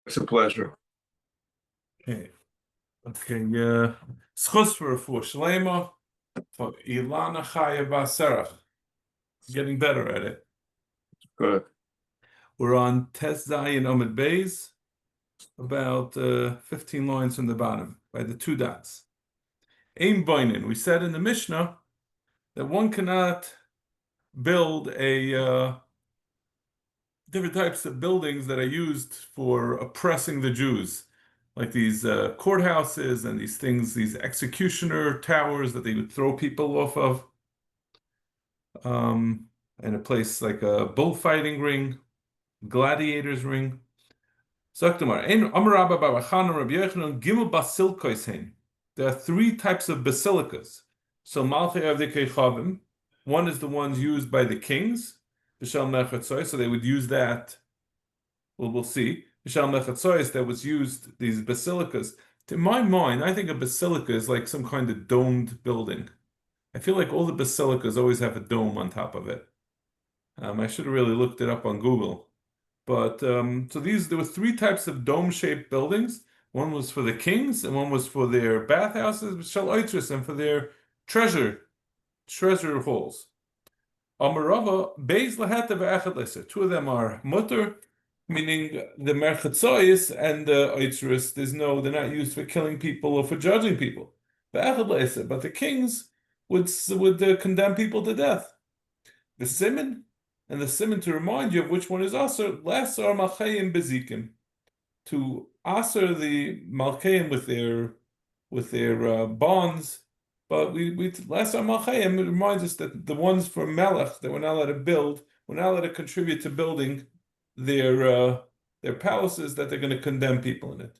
It's a pleasure. Okay. Okay. Schus for Shlema for Ilana Chaya Basarach. Getting better at it. Good. We're on Tes Zayin Omid Beis, about 15 lines from the bottom, by the two dots. Ein Boinin. We said in the Mishnah that one cannot build different types of buildings that are used for oppressing the Jews, like these courthouses and these things, these executioner towers that they would throw people off of, and a place like a bullfighting ring, gladiators ring. There are three types of basilicas. So one is the ones used by the kings, so they would use that. Well, we'll see. That was used, these basilicas. To my mind, I think a basilica is like some kind of domed building. I feel like all the basilicas always have a dome on top of it. I should have really looked it up on Google. But so there were three types of dome-shaped buildings. One was for the kings, and one was for their bathhouses, and for their treasure halls. Amarava beis laheta ve'echad leser. Two of them are mutter, meaning the merchatzois and the oitzus. They're not used for killing people or for judging people. Ve'echad leser, but the kings would condemn people to death. The simon, and the simon to remind you of which one is aser, lesar malchayim bezikim, to aser the malchayim with their bonds. But we lesar malchayim, it reminds us that the ones for melech that we're not allowed to build, we're not allowed to contribute to building their palaces, that they're going to condemn people in it.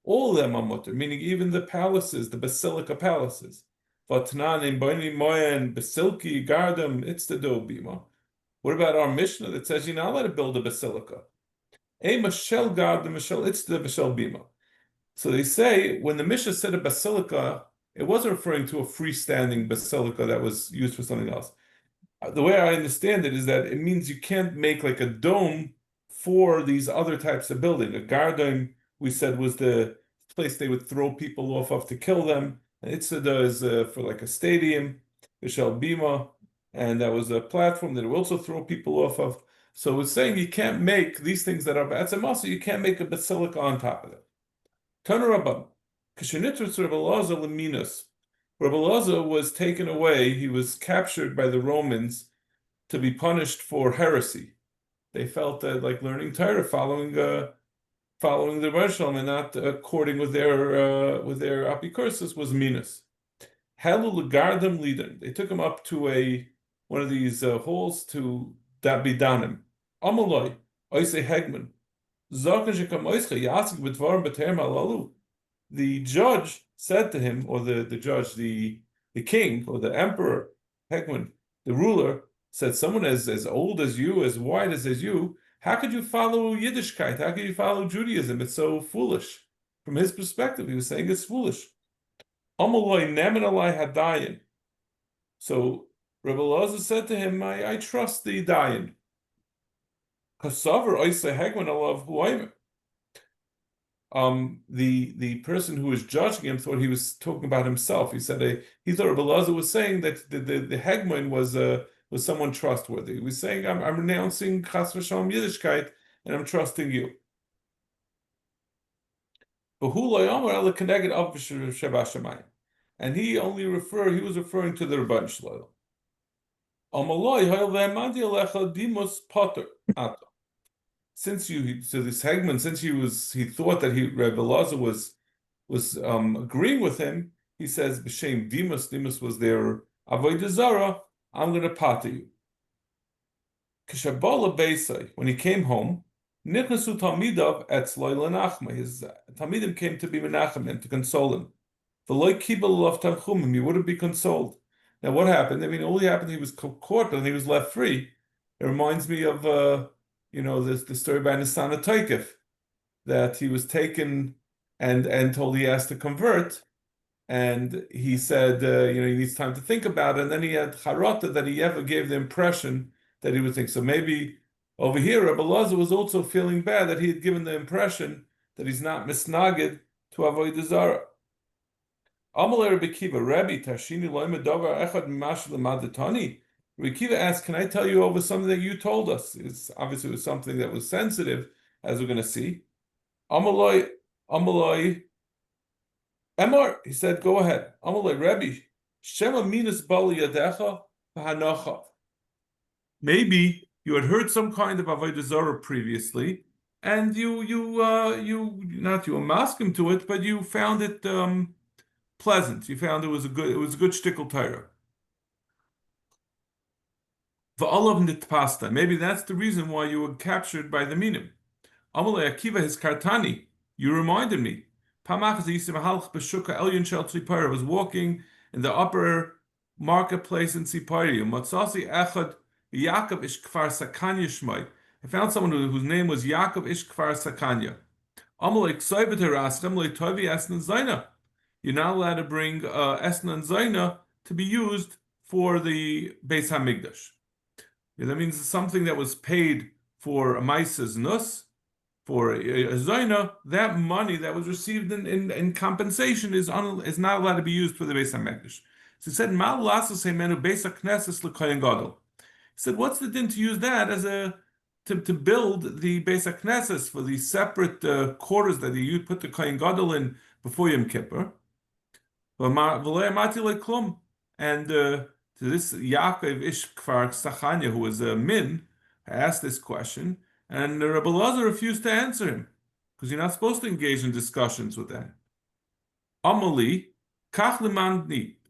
All of them are mutter, meaning even the palaces, the basilica palaces. Vatnan, Boini Moyen, Basilki, Gardam, it's the Dobima. What about our Mishnah that says you're not allowed to build a basilica? A Mashel Gardam, Mashel, it's the Mashel Bima. So they say when the Mishnah said a basilica, it wasn't referring to a freestanding basilica that was used for something else. The way I understand it is that it means you can't make like a dome for these other types of building. A Gardam, we said, was the place they would throw people off of to kill them. Itzada is for like a stadium, Vishal Bima, and that was a platform that it would also throw people off of. So it's saying you can't make these things that are bad. And also you can't make a basilica on top of it. Tanarabam, Kishinitris Rabbi Elazar Leminus. Rabbi Elazar was taken away. He was captured by the Romans to be punished for heresy. They felt that like learning Torah, following the Rishon and not according with their apicursus was minus. Halu legardam lidan. They took him up to one of these halls to dabidanim. Amaloi oise hegman. The judge said to him, or the judge, the king, or the emperor, hegman, the ruler, said, someone as old as you, as wide as you, how could you follow Yiddishkeit? How could you follow Judaism? It's so foolish. From his perspective, he was saying it's foolish. Amaloi nemenalai hadayin. So Rabbi Elazar said to him, I trust the dayan. Kasavar oisa hegman alav huayim. The person who was judging him thought he was talking about himself. He said he thought Rabbi Elazar was saying that the hegman was someone trustworthy. He was saying, I'm renouncing Chas v'Shalom Yiddishkeit, and I'm trusting you. And he was referring to the Rabban Shlomo. So this Hegman, since he thought that Rabbi Elazar was agreeing with him, he says, B'Shem Dimas was their Avoda Zara, I'm going to pata you. Kishabala Beisai, when he came home, Nichnasu Talmidav etzloi lenachma. His Talmidim came to be menachem him, to console him. V'loi kibel lov tanchumim, he wouldn't be consoled. Now what happened? I mean, all he happened, he was caught and he was left free. It reminds me of the story by Nisana Toikif, that he was taken and told he has to convert. And he said, he needs time to think about it. And then he had charata that he ever gave the impression that he would think. So maybe Over here, Rabbi Lazar was also feeling bad that he had given the impression that he's not misnagid to avoid the Zara. Amalei Rabbi Kiva, Rabbi Tashini loyme davar echad mimash l'madatani. Rabbi Kiva asked, "Can I tell you over something that you told us?" It's obviously it was something that was sensitive, as we're going to see. Amalei, Amalei, Emor, he said, "Go ahead." Amalei Rabbi, Shema minus bali yadecha v'hanocha. Maybe you had heard some kind of avodah zarah previously, and you not you amaskim to it, but you found it pleasant. You found it was a good shtickle Torah. V'alav nitpasta. Maybe that's the reason why you were captured by the minim. Amalei Akiva his kartani. You reminded me. I was walking in the upper marketplace in Tzipari. Motzei echad Yaakov ish kfar Sakanya shmai. I found someone whose name was Yaakov ish kfar Sakanya. Amalei ksayvet haraschem le tovi esnan zayna. You're not allowed to bring esnan zayna to be used for the Beis Hamikdash. Yeah, that means something that was paid for a Maisa's nus, for a zayna, that money that was received in compensation is not allowed to be used for the Beis Hamikdash. So he said, "Mal lasas heimenu Beis Hakneses l'kohen gadol." He said, "What's the din to use that as to build the Beis Hakneses for the separate quarters that you put the kohen gadol in before Yom Kippur?" And to this Yaakov ish kfar Sachanya, who was a min, asked this question, and Rabbi Lazar refused to answer him because you're not supposed to engage in discussions with them. Amali kachli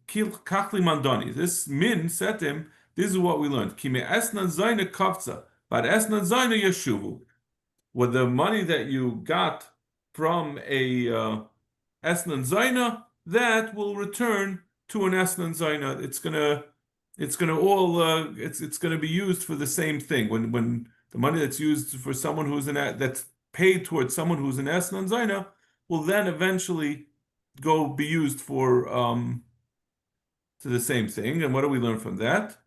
mandani. This min said to him, "This is what we learned. Kime esnan zayna kavza, but esnan zayna yeshuvu." With the money that you got from a esnan zayna, that will return to an esnan zayna. It's gonna be used for the same thing. When the money that's used for someone that's paid towards someone who's an esnan zayna will then eventually be used for to the same thing. And what do we learn from that?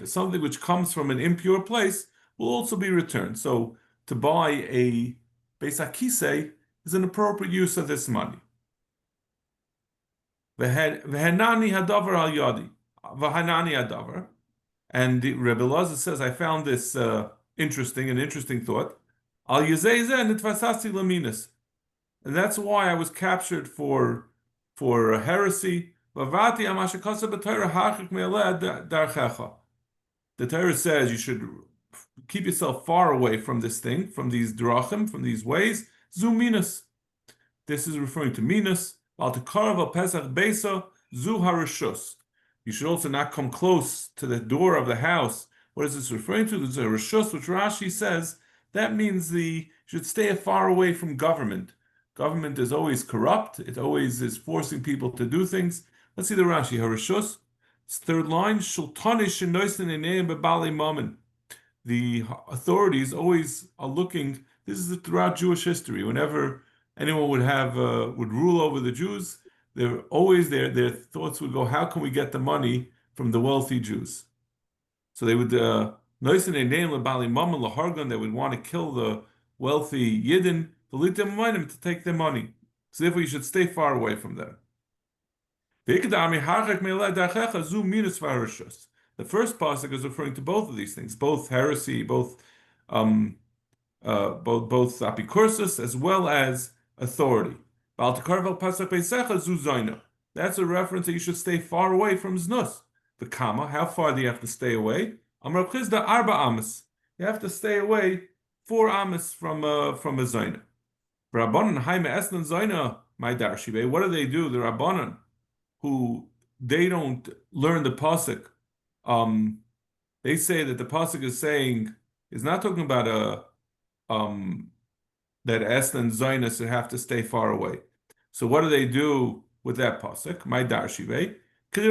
Something which comes from an impure place will also be returned. So to buy a Beis HaKisei is an appropriate use of this money. V'henani hadavar al yadi. V'henani hadavar. And Rebbe Lazar says, I found this an interesting thought. Al yizei zeh nitvasasi laminas. And that's why I was captured for heresy. The Torah says you should keep yourself far away from this thing, from these drachim, from these ways. Zu minas. This is referring to minas. Al tekarav pesach beisa zu harishus. You should also not come close to the door of the house. What is this referring to? There's a rishus, which Rashi says that means you should stay far away from government. Government is always corrupt. It always is forcing people to do things. Let's see the Rashi. Harishus. Third line. The authorities always are looking. This is throughout Jewish history. Whenever anyone would rule over the Jews, they're always their thoughts would go, how can we get the money from the wealthy Jews? So they would they would want to kill the wealthy Yidden to take their money. So therefore you should stay far away from them. The first pasuk is referring to both of these things, both heresy, both apicursus, as well as authority. That's a reference that you should stay far away from znus. The kama, how far do you have to stay away? Amar Chizda arba amas. You have to stay away 4 amas from a zayna. Rabbanan haime esnan zayna my darshive. What do? The Rabbanan who they don't learn the pasuk. They say that the pasuk is not talking about that esnan zayna should have to stay far away. So what do they do with that pasuk? My darshive. Any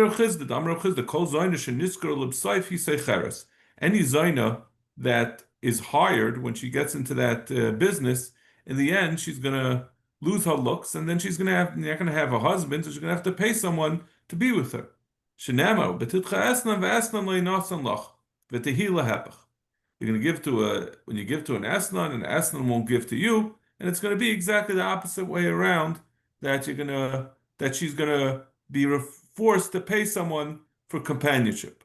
zayna that is hired when she gets into that business, in the end, she's going to lose her looks, and then not going to have a husband, so she's going to have to pay someone to be with her. Shenema, betitcha esnan ve'esnan le'inasan lach, v'tehi lehepach. You're going to give to when you give to an esnan, and an esnan won't give to you, and it's going to be exactly the opposite way around, that she's going to be forced to pay someone for companionship.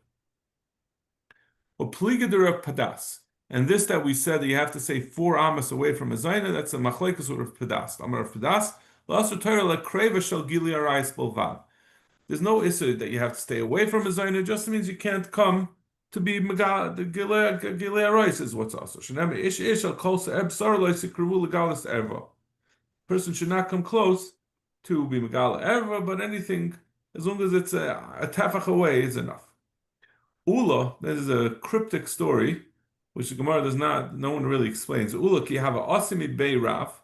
Or pligadur padas. And this that we said that you have to say 4 amas away from a zayna, that's a machlekes of padas. Amar of padas, la'asur Torah le'kreva shel gili arayis bolvad. There's no issue that you have to stay away from a zayna. It just means you can't come to be megal. The gili arayis is what's also. Shenema ish ish al kol se'eb sar lo yisikruvu legalis erva. Person should not come close to be megal erva, but anything as long as it's a tefach away is enough. Ula, this is a cryptic story, which the Gemara does not, no one really explains. Ula ki have a asimi bei Rav,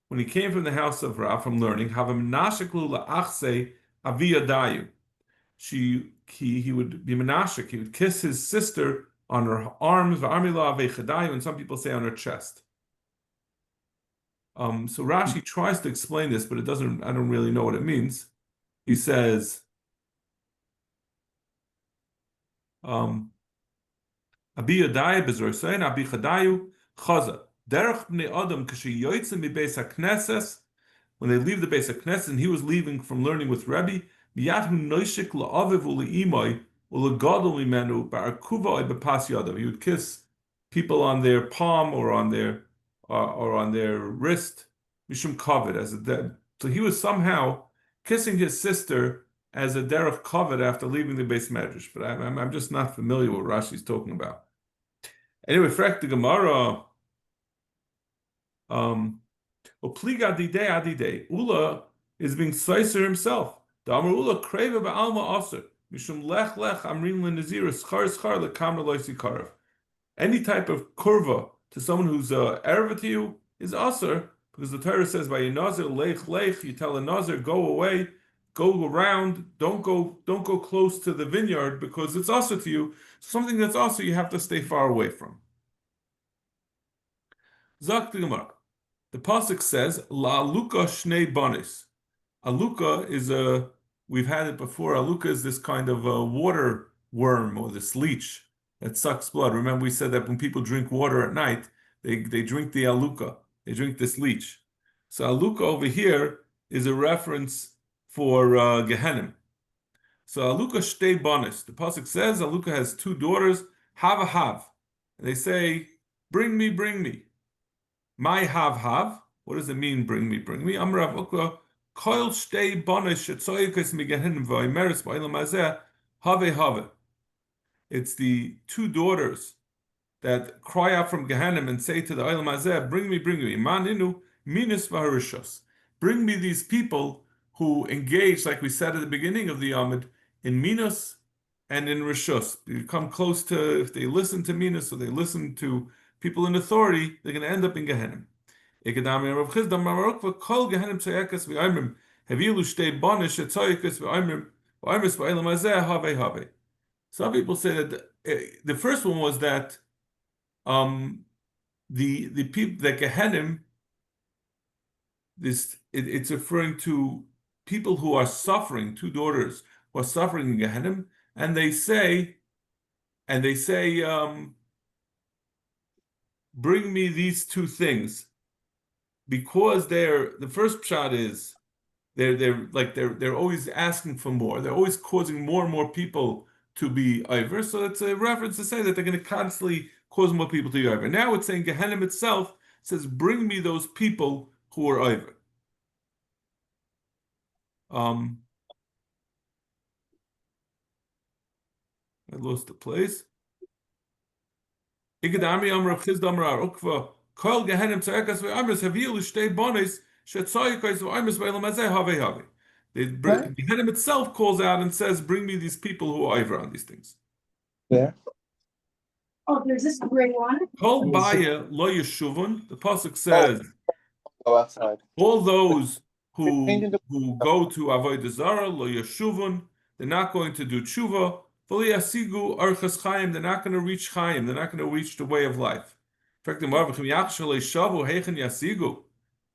when he came from the house of Rav from learning, have a menashik lula achse aviyadayu. He would be menashik, he would kiss his sister on her arms, v'armila avechadayu, and some people say on her chest. So Rashi tries to explain this, but I don't really know what it means. He says, Abi Yadai bezorsein Abi Chadayu Chaza Derech Bnei Adam Kashi Yoitzim Beis HaKnesses, when they leave the Beis HaKnesses, and he was leaving from learning with Rebbe, Miyadhu Noishik LaAviv UleImoi UleGadol Mimenu Ba'arkuva Bepas Yadav. He would kiss people on their palm or on their wrist, Mishum Kavod, as a dead. So he was somehow kissing his sister as a derech kavod after leaving the Beis Medrash, but I'm just not familiar with what Rashi's talking about. Anyway, frek the Gemara. Pliga adidei. Ula is being slicer himself. The Amar Ula kreva ba'alma aser mishum lech amrin lenazir schar lekamra loisi karav. Any type of kurva to someone who's erva to you is aser, because the Torah says by a nazir lech, you tell a nazir go away. Go around, don't go close to the vineyard because it's also to you. Something that's also you have to stay far away from. Zak the Gemara. The pasuk says, La aluka shnei banis. Aluka is we've had it before. Aluka is this kind of a water worm or this leech that sucks blood. Remember we said that when people drink water at night, they drink the aluka. They drink this leech. So aluka over here is a reference for Gehenim. So Aluka shtei banis. The pasuk says Aluka has 2 daughters. Have. And they say, bring me. My have. What does it mean? Bring me. Amrav Ukla koil shtei banis shetzoyikes mi Gehenim v'aymeres ba'elam hazeh have. It's the 2 daughters that cry out from Gehenim and say to the Olam hazeh, bring me. Maninu minus v'harishos. Bring me these people who engage, like we said at the beginning of the Yamid, in Minos and in Rishus. You come close to, if they listen to Minos or they listen to people in authority, they're going to end up in Gehenim. Some people say that the first one was that the people that Gehenim, it's referring to people who are suffering, 2 daughters who are suffering in Gehenim, and they say, bring me these 2 things, because the first pshat is they're always asking for more. They're always causing more and more people to be over. So it's a reference to say that they're going to constantly cause more people to be over. Now it's saying Gehenim itself says, bring me those people who are over. I lost the place. Bring me Gehenim itself calls out and says, bring me these people who are over on these things. Yeah. Oh, there's this gray one. Kol baya lo yeshuvun. The pasuk says, Go outside. all those who go to Avoda Zara lo yeshuvun, they're not going to do tshuva. V'li yasigu archas chayim, they're not going to reach chayim. They're not going to reach the way of life. In fact,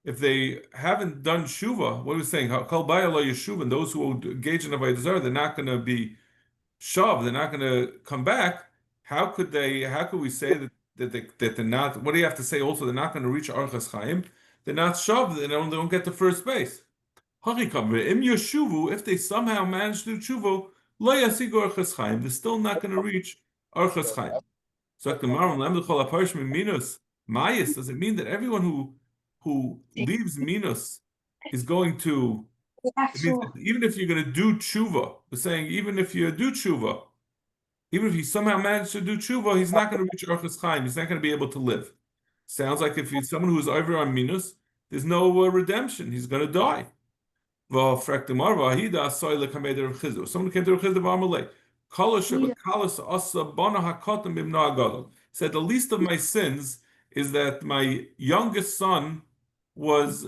if they haven't done shuva, what are we saying? Kol baya lo yeshuvun. Those who engage in Avoda Zara, they're not going to be shav, they're not going to come back. How could they? How could we say that they're not? What do you have to say? Also, they're not going to reach Archas Chaim. They're not shav. They don't get to first base. Im Yeshuvu, if they somehow manage to do tshuvu, lo yasigu Archas Chaim. They're still not going to reach Archas Chaim. So Gemara, lemdechol aparsh minus mayis. Does it mean that everyone who leaves minus is going to? It means that even if you're going to do tshuva, we're saying even if you do tshuva, even if he somehow managed to do tshuva, he's not going to reach Archas Chaim. He's not going to be able to live. Sounds like if he's someone who's over on minus, there's no redemption. He's going to die. Someone came to Rav Chizda said the least of my sins is that my youngest son was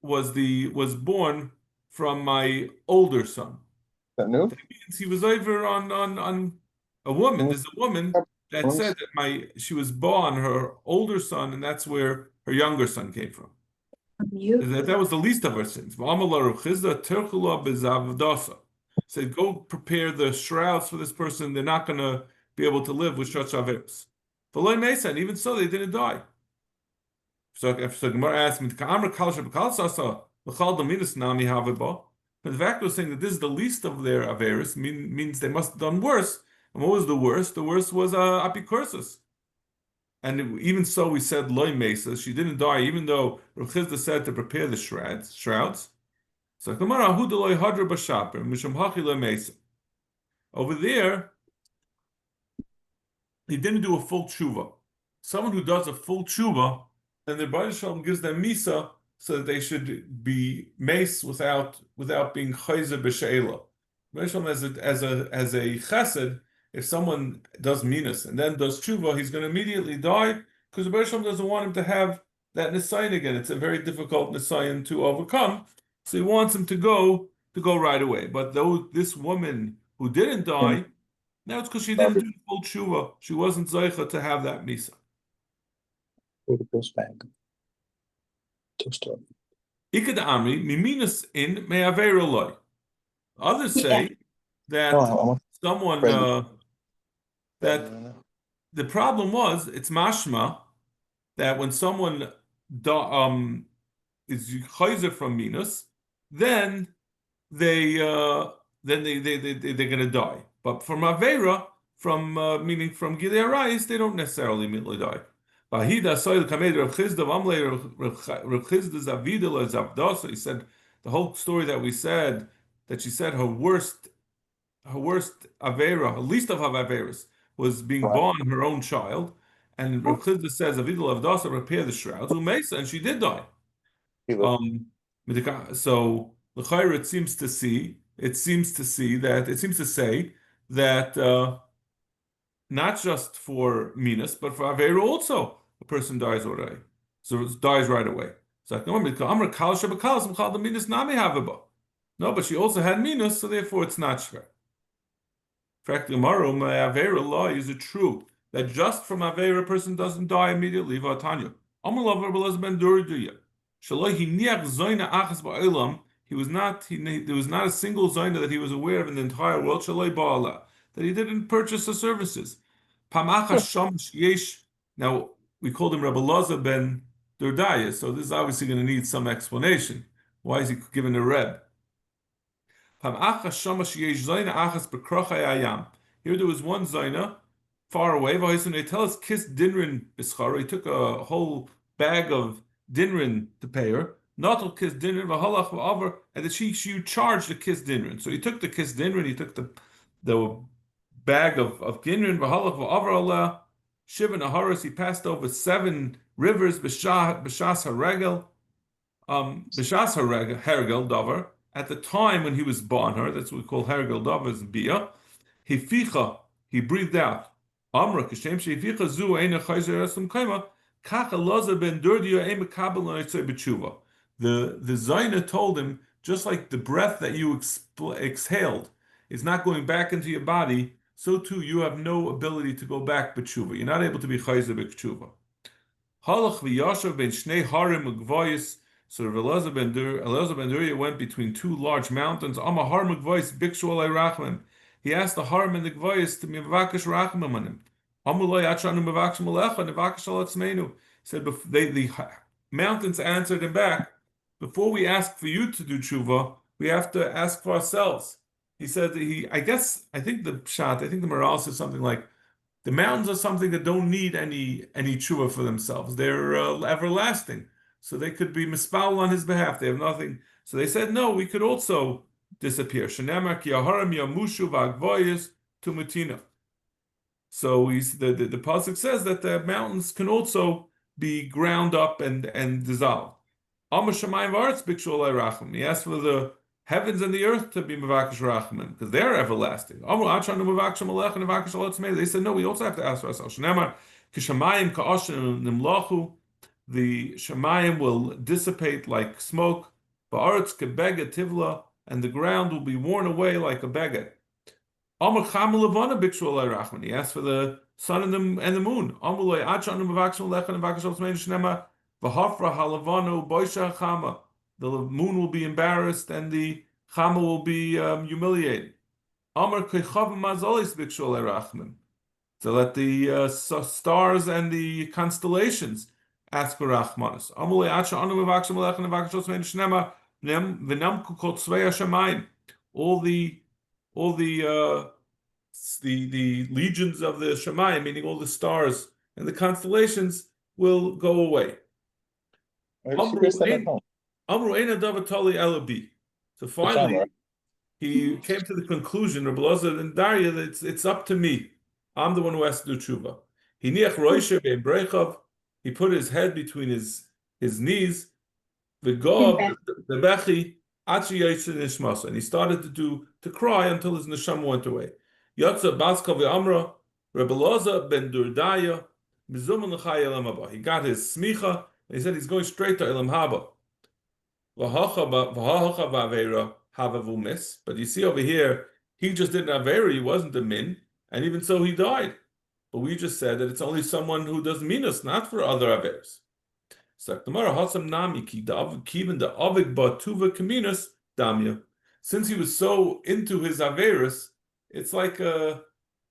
born from my older son. That new? That means he was over on a woman. There's a woman that said that she was born her older son, and that's where her younger son came from. That was the least of her sins. Said, go prepare the shrouds for this person. They're not going to be able to live with such averos. And even so, they didn't die. So Gemara asked me, but the fact of saying that this is the least of their averos means they must have done worse. And what was the worst? The worst was apikursus. And even so, we said loy mesa. She didn't die, even though Rav Chizda said to prepare the shrouds. So Gemara hu deloy hadra b'shaper mishum hachi loy mesa. Over there, he didn't do a full tshuva. Someone who does a full tshuva, then the Baruch Shalom gives them misa, so that they should be mace without being chayzer b'she'ela. Baruch Shalom as a chesed. If someone does minus and then does tshuva, he's going to immediately die because the Baruch Shalom doesn't want him to have that nisayon again. It's a very difficult nisayon to overcome, so he wants him to go right away. But though this woman who didn't die, now it's because she didn't do the full tshuva. She wasn't zeicha to have that misa. Ikad amri miminus in me'aver loy. Others say that someone. That the problem was, it's mashma that when someone is chayzer from minus, then they're going to die. But from avera, meaning from gilei arayis, they don't necessarily immediately die. Bahida soil kamed Rav Chizda Rav Chizda's avidah is avdasa. He said the whole story that we said that she said her worst avera, her least of her averas, was being born her own child, and Rav Chizda says Avidul Avdasa repair the shrouds, Umesa, and she did die. So the Chayr it seems to say that not just for Minas, but for Avera also, a person dies already. So it dies right away. So no, but she also had Minas, so therefore it's not shver. In fact, Gemara, Avera law, is it true that just from Avera a person doesn't die immediately? Vatanya. He was not. There was not a single zayna that he was aware of in the entire world. That he didn't purchase the services. Now we called him Rabbi Loza ben Durdaya, so this is obviously going to need some explanation. Why is he given a reb? Here there was one zayna far away. They tell us kiss dinrin bischara. He took a whole bag of dinrin to pay her. Not kiss dinrin v'halach v'aver, and that she charged the kiss dinrin. So he took the kiss dinrin. He took the bag of dinrin v'halach v'aver Allah shiva naharos. He passed over 7 rivers b'shas haregel davar. At the time when he was born her, that's what we call Hergel Davas Bia, he breathed out. Amra Kashem Sheficha Zu Eina Chayzer Esum Kaima, Kacha Loza Ben Durdia Ema Kabel B'tshuva. The Zaina told him, just like the breath that you exhaled is not going back into your body, so too you have no ability to go back b'tshuva. You're not able to be Chayzer b'tshuva. Halach v'yashav ben Shnei Harim Ugvayis. So Elazar ben Durya went between 2 large mountains. He he asked the Harim and the Gvoyas to Mivakash Rachamim on him. Amulay Achanu Mivaksh Malecha, Nivakash Alatzmenu. He said, the mountains answered him back, before we ask for you to do tshuva, we have to ask for ourselves. He said, I think the morale says something like, the mountains are something that don't need any tshuva for themselves. They're everlasting. So they could be mispal on his behalf. They have nothing. So they said, no, we could also disappear. Shenemar ki aharim yamushu v'agvoyes tumutina. So the pasuk says that the mountains can also be ground up and dissolved. Amar shamayim v'aretz bikshu alei racham. He asked for the heavens and the earth to be mevakash rachman because they're everlasting. Amar achanu mevakash malech and mevakash alatzmei. They said no, we also have to ask for ourselves. Shenemar kishamayim ka'ashin nimlachu. The shamayim will dissipate like smoke. V'aretz kebeged tivla, and the ground will be worn away like a beged. Amar chamel levana bikshu alei rachman. He asked for the sun and the moon. Amar loy achanu mevakash malech and mevakash alatzmei. Shenemar v'hafra halavanu boisha chama. The moon will be embarrassed and the chama will be humiliated. Amar kechavim mazolis bikshu alei rachman. So that the stars and the constellations ask for rachmanis. Amar le'acha anu mevakshim alech and mevakash alatzmei shnema v'namku kol tzvei hashamayim. All the legions of the Shemayim, meaning all the stars and the constellations, will go away. So finally, he came to the conclusion, Rabbi Elazar and Daria, that it's up to me. I'm the one who has to do tshuva. He put his head between his knees, and he started to cry until his neshama went away. Yatsa Baska v'amra, Rabbi Elazar ben Durdaya, he got his smicha, and he said he's going straight to Elam Haba. But you see over here, he just did an avera, he wasn't a min, and even so he died. But we just said that it's only someone who does minus, not for other averas. Since he was so into his averas, it's like a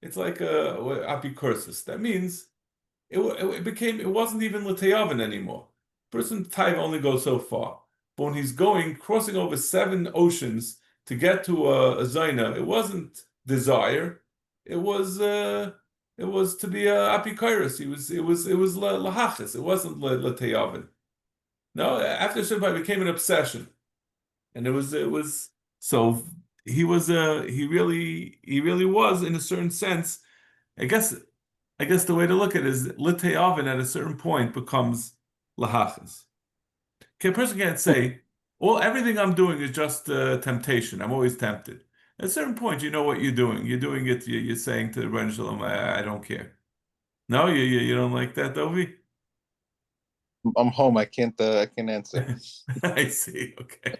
apikursis. That means it wasn't even l'teyavin anymore. Person type only goes so far. But when he's crossing over 7 oceans to get to a zayna, it wasn't desire. It was to be a apikairos. It was lahachis. It wasn't l'teyavin. No, after Shabbat it became an obsession, and it was so he really was in a certain sense. I guess the way to look at it is l'teyavin at a certain point becomes lahachis. Okay, a person can't say, everything I'm doing is just temptation. I'm always tempted. At a certain point, you know what you're doing. You're doing it. You're saying to the Rebbeinu Shalom, I don't care. No, you don't like that, Dovi? I'm home. I can't answer. I see. Okay.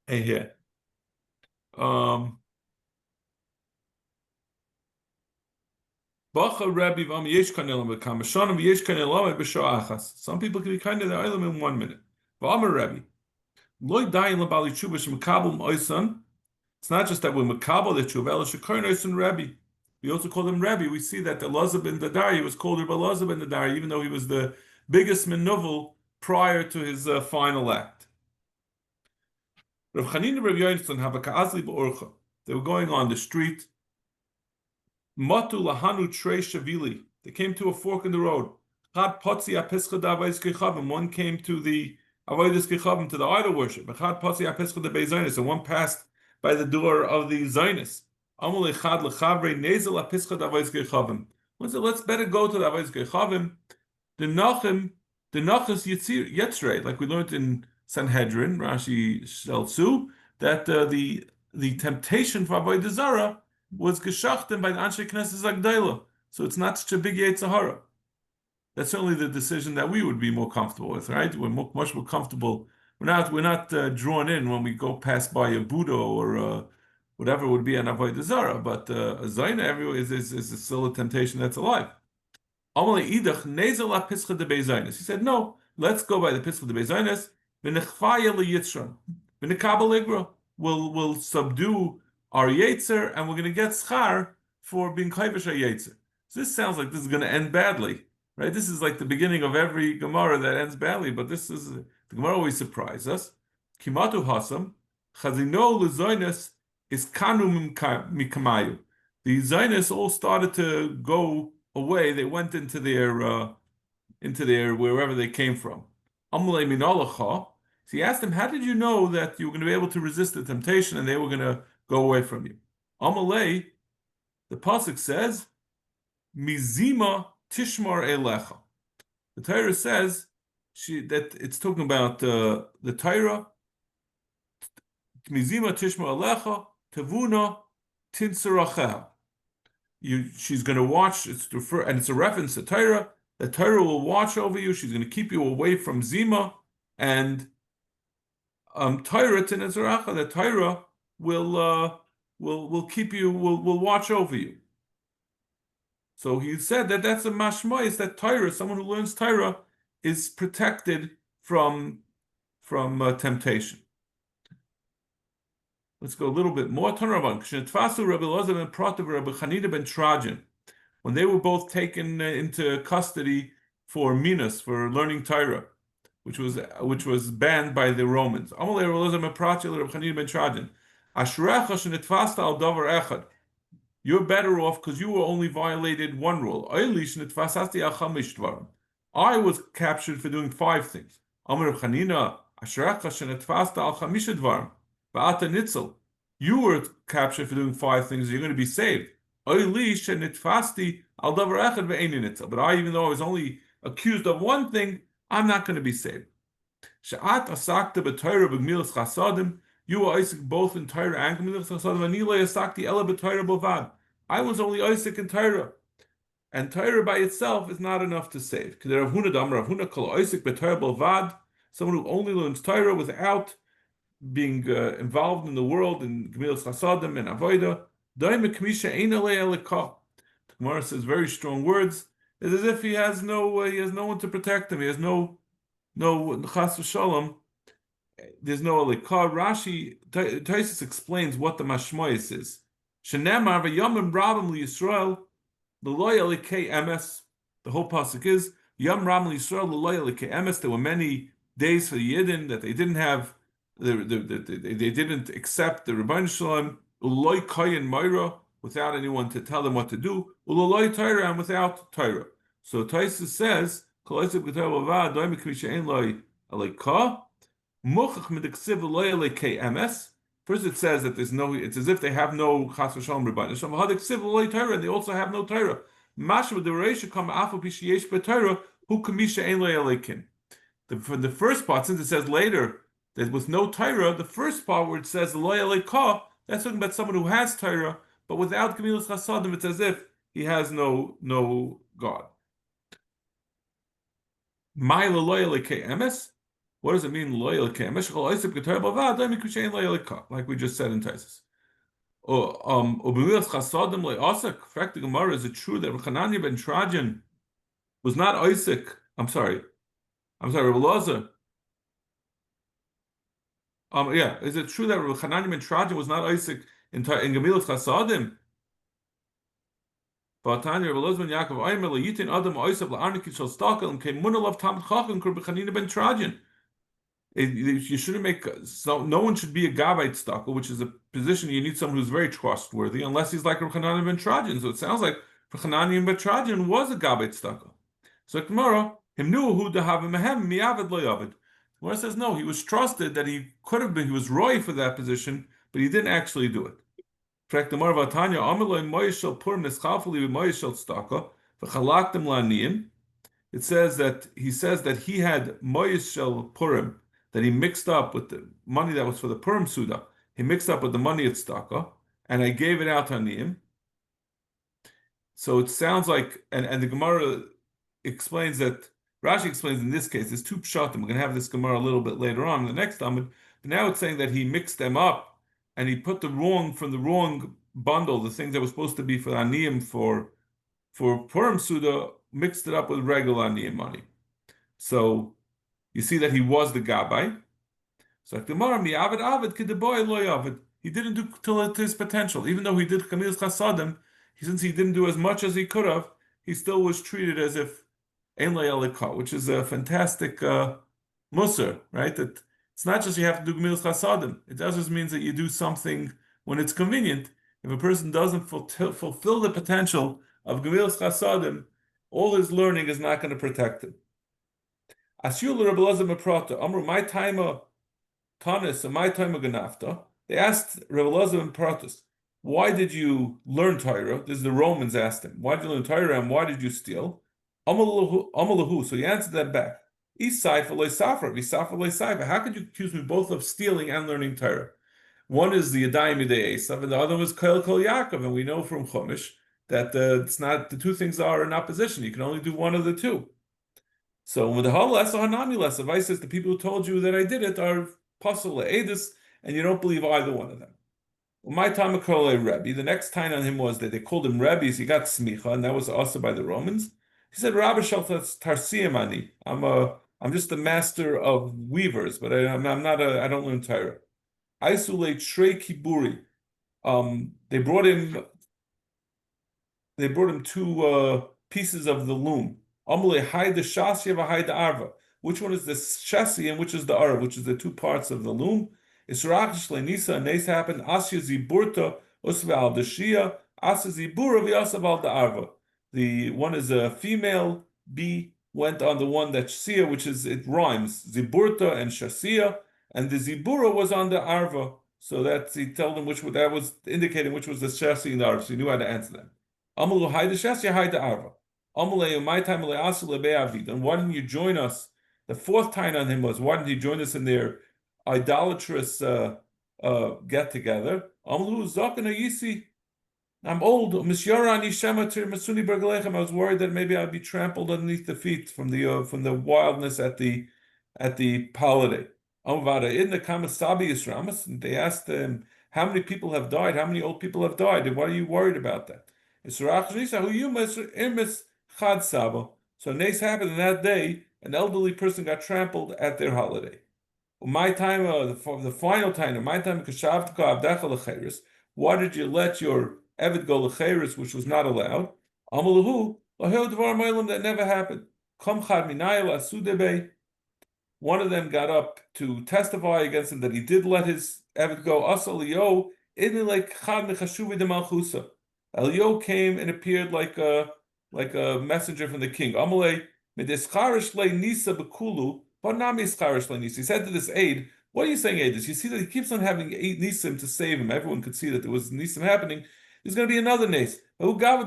Hey, here. Some people can be kind of the island in 1 minute. It's not just that we're makabel the tshuva, we also call him Rebbe. We see that Elazar ben Dadari was called Rabbi Elazar ben Dadari, even though he was the biggest menuvel prior to his final act. Rav Chanina and Rav Yonason have a ka'azli ba'orcha. They were going on the street. Matu lahanu trei shavili. They came to a fork in the road. Chad potzi apischa d'avayis kechavim. One came to the avodas kechavim, to the idol worship. Chad potzi apischa d'beizaynus. And one passed by the door of the Zaynus. Amul echad lechavre nezel apischa d'avayis kechavim. One said, let's better go to the avodas kechavim. The nachas yetzrei, like we learned in Sanhedrin, Rashi Sheltzu, that the temptation for avodah Zara was geschachten by the Anshe Knesset Zagdaila. So it's not such a big Yetzirah. That's certainly the decision that we would be more comfortable with, right? We're much more comfortable. We're not drawn in when we go past by a Buddha or whatever would be an avodah Zara, but a Zayna everywhere is still a temptation that's alive. He said, no, let's go by the Pischa de Beizaynes. will subdue our Yetzer, and we're going to get schar for being chayvish Yetzer. So this sounds like this is going to end badly, right? This is like the beginning of every Gemara that ends badly, but this is the Gemara always surprises us. Kimatu hasam chazino lezoinus is kanu mikamayu. The Zionists all started to go away. They went into their wherever they came from. Amalei minalacha. So he asked them, how did you know that you were going to be able to resist the temptation and they were going to go away from you? Amalei, the pasuk says, Mizima tishmar elecha. The Torah says that it's talking about the Torah. Mizima tishmar elecha tavuna tinsaracheha. She's going to watch. And it's a reference to Torah. The Torah will watch over you. She's going to keep you away from Zima and Torah tinsaracha. The Torah will keep you. Will watch over you. So he said that that's a mashma, is that Torah, someone who learns Torah, is protected from temptation. Let's go a little bit more. When they were both taken into custody for minas, for learning Torah, which was banned by the Romans. You're better off because you were only violated one rule. I was captured for doing 5 things. You were captured for doing 5 things. You're going to be saved. But I, even though I was only accused of 1 thing, I'm not going to be saved. You were Isaac both in Torah and Gemilas Chasadim. I was only Isaac in Torah. And Torah by itself is not enough to save. Someone who only learns Torah without being involved in the world, in Gemilas Chasadim and Avoda. The Gemara says very strong words. It's as if he has no one to protect him. He has no chas v'shalom. There's no alikah. Rashi, Taisus explains what the mashmoyis is. Shenemar v'yamim rabim liyisrael l'loy alikei emes. The whole pasuk is yam rabim liyisrael l'loy alikei emes. There were many days for the Yidden that they didn't have. They didn't accept the Rebbeinu Shalom l'loy kayin moira, without anyone to tell them what to do. L'loy Torah, and without Torah. So Taisus says kol Isaac b'Torah b'vad doy mikri she'en loy alikah. First, it says that there's no. It's as if they have no chas v'shalom rebbeinu shalom. And they also have no Torah. Mashma the reisha come afu pishiyesh b'Torah hu kamisha ein loy alekin. For the first part, since it says later that with no Torah, the first part where it says loy alekah, that's talking about someone who has Torah, but without gemilas chasadim, it's as if he has no God. My loy alekei emes. What does it mean, loyal? Like we just said in Taisus. Fact, the Gemara, is it true that Hananiah ben Trajan was not Isaac? I'm sorry, Rabbi Lazar. Is it true that Hananiah ben Trajan was not Isaac in Gemilas Chasadim? Vatanya Rabbi Lazar ben Yaakov Aimer Yitin Adam Isaac LaArnikit Shal Stakel and came Munalav Tam Chacham Kurb Hananiah ben Trajan. You shouldn't make no one should be a Gabite Stakel, which is a position you need someone who's very trustworthy, unless he's like Hananiah ben Trajan. So it sounds like Hananiah ben Trajan was a Gabite Stakel. So tomorrow, him knew who to have him miavad lo yavid. Gemara says no, he was trusted that he could have been, he was roy for that position, but he didn't actually do it. Fact, Gemara Vatanya Amaloi Moishel Purim Neschafuli Moishel Stakel v'chalaktem la'aniyim. It says that he had Moishel Purim, that he mixed up with the money that was for the Purim Suda. He mixed up with the money at Staka, and I gave it out to Aniyim. So it sounds like, and the Gemara explains that, Rashi explains in this case, there's 2 pshatim. We're going to have this Gemara a little bit later on in the next Amud. But now it's saying that he mixed them up, and he put the wrong bundle, the things that were supposed to be for Aniyim for Purim Suda, mixed it up with regular Aniyim money. So you see that he was the Gabbai. So like the Gemara, mi avid avid k'deboy lo yavid. He didn't do till his potential, even though he did Kamil's Chasadim. Since he didn't do as much as he could have, he still was treated as if ein lo yalikah, which is a fantastic musar, right? That it's not just you have to do Kamil's Chasadim. It just means that you do something when it's convenient. If a person doesn't fulfill the potential of Gemil's Chasadim, all his learning is not going to protect him. Asyul Rebbe Elazar Meprata, Amru, my time of Tanis and my time of Ganafta. They asked Rebbe Elazar and Pratus, why did you learn Torah? This is the Romans asked him, why did you learn Torah and why did you steal? Amalahu. So he answered them back. How could you accuse me both of stealing and learning Torah? One is the Yadayim Yidei Esav, and the other was Kol Yaakov, and we know from Chumash that it's not the two things are in opposition. You can only do one of the two. So when the whole less or hanami less, if I says the people who told you that I did it are pasul edus, and you don't believe either one of them. Well, my time of Rebbe, the next time on him was that they called him Rebbe, so he got smicha, and that was also by the Romans. He said, Rabbi Shaltas Tarsiyam ani. I'm just a master of weavers, but I don't learn Torah. Isolate Shrei Kiburi. They brought him two pieces of the loom. Amalei Haida Shasi Haida Arva. Which one is the Shasi and which is the Arva, which is the two parts of the loom? Israch Nisa and Nes happened. Asya Ziburta Usva al Dashia. Asya Zibura Vyasav al Arva. The one is a female. B went on the one that Shia, which is it rhymes Ziburta and Shasia. And the Zibura was on the Arva, so that he told them that was indicating which was the Shasi and the Arva, so he knew how to answer them. Amalu Haida Shasi Haida Arva. Amalei my time and why didn't you join us? The fourth time on him was why didn't you join us in their idolatrous get together? Amalu Zakana Yisi. I'm old. I was worried that maybe I'd be trampled underneath the feet from the wildness at the holiday. In the Kamasabi Yisramas, they asked him, how many people have died? How many old people have died? And why are you worried about that? So Nes happened in that day, an elderly person got trampled at their holiday. My time, the final time, my time, why did you let your Eved go lecheres, which was not allowed? That never happened. One of them got up to testify against him that he did let his Eved go. Elio came and appeared like a messenger from the king. He said to this aide, what are you saying, aide? You see that he keeps on having nisim to save him. Everyone could see that there was nisim happening. There's going to be another nes. You're going to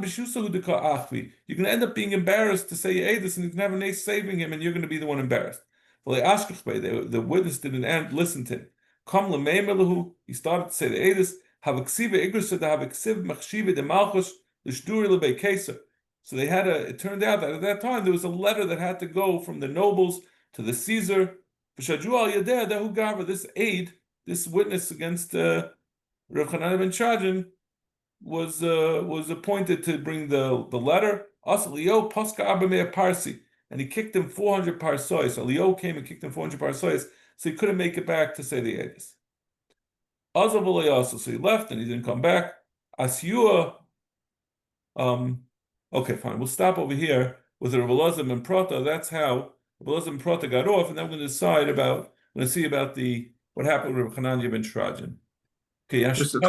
end up being embarrassed to say aidis, and you can have a nes saving him, and you're going to be the one embarrassed. Well, the witness didn't listen to him. He started to say the aidis. So they had it turned out that at that time there was a letter that had to go from the nobles to the Caesar. This aide, this witness against Rav Chanan ben Chajin was appointed to bring the letter. And he kicked him 400 parsois. So Leo came and kicked him 400 parsois, so he couldn't make it back to say the Edis. So he left and he didn't come back. Asyua, okay, fine. We'll stop over here with the Rebbe Elazar and Prata. That's how Rebbe Elazar and Prata got off, and then we're going to see about what happened with Rebbe Hananya ben Shrajan. Okay, Just a